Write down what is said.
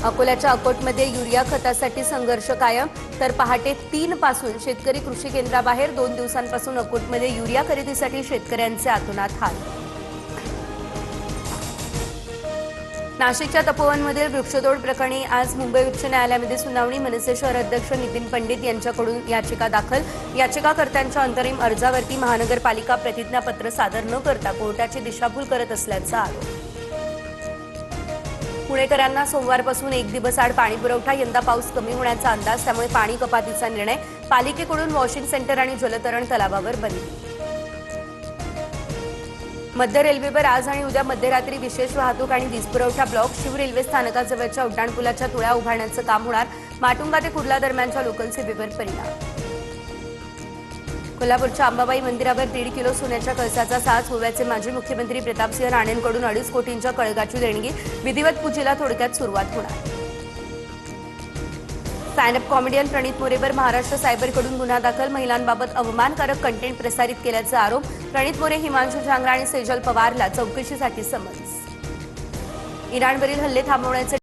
अकोल्याच्या अकोटमध्ये युरिया खतासाठी संघर्ष कायम, तर पहाटे 3 पासून शेतकरी कृषी केंद्राबाहेर 2 दिवसांपासून अकोटमध्ये युरिया खरेदीसाठी शेतकऱ्यांचे आतोनात हाल. नाशिकच्या तपोवनमधील वृक्षतोड प्रकरणी आज मुंबई उच्च न्यायालयामध्ये सुनावणी. मनसे शहर अध्यक्ष नितीन पंडित यांच्याकडून याचिका दाखल. याचिकाकर्त्यांच्या अंतरिम अर्जावरती महानगरपालिका प्रतिज्ञापत्र सादर न करता कोर्टाची दिशाभूल करत असल्याचा आरोप. पुणेकरांना सोमवारपासून 1 दिवस आड पाणीपुरवठा. यंदा पाऊस कमी होण्याचा अंदाज, त्यामुळे पाणी कपातीचा निर्णय. पालिकेकडून वॉशिंग सेंटर आणि जलतरण तलावावर बंदी. मध्य रेल्वेवर आज आणि उद्या मध्यरात्री विशेष वाहतूक आणि वीजपुरवठा ब्लॉक. शिव रेल्वे स्थानकाजवळच्या उड्डाणपुलाच्या तुळ्या उभारण्याचं काम होणार. माटुंगा ते कुर्ला दरम्यानच्या लोकल सेवेवर परिणाम. कोल्हापूरच्या अंबाबाई मंदिरावर 1.5 किलो सोन्याच्या कळसाचा साज. गोव्याचे माजी मुख्यमंत्री प्रतापसिंह राणेंकडून 2.5 कोटींच्या कळगाची देणगी. विधिवत पूजेला थोडक्यात सुरुवात होणार. स्टँडअप कॉमेडियन प्रणित मोरेवर महाराष्ट्र सायबरकडून गुन्हा दाखल. महिलांबाबत अवमानकारक कंटेंट प्रसारित केल्याचा आरोप. प्रणित मोरे, हिमांशू झांगरा आणि सेजल पवारला चौकशीसाठी समन्स. इराणवरील हल्ले थांबवण्याचे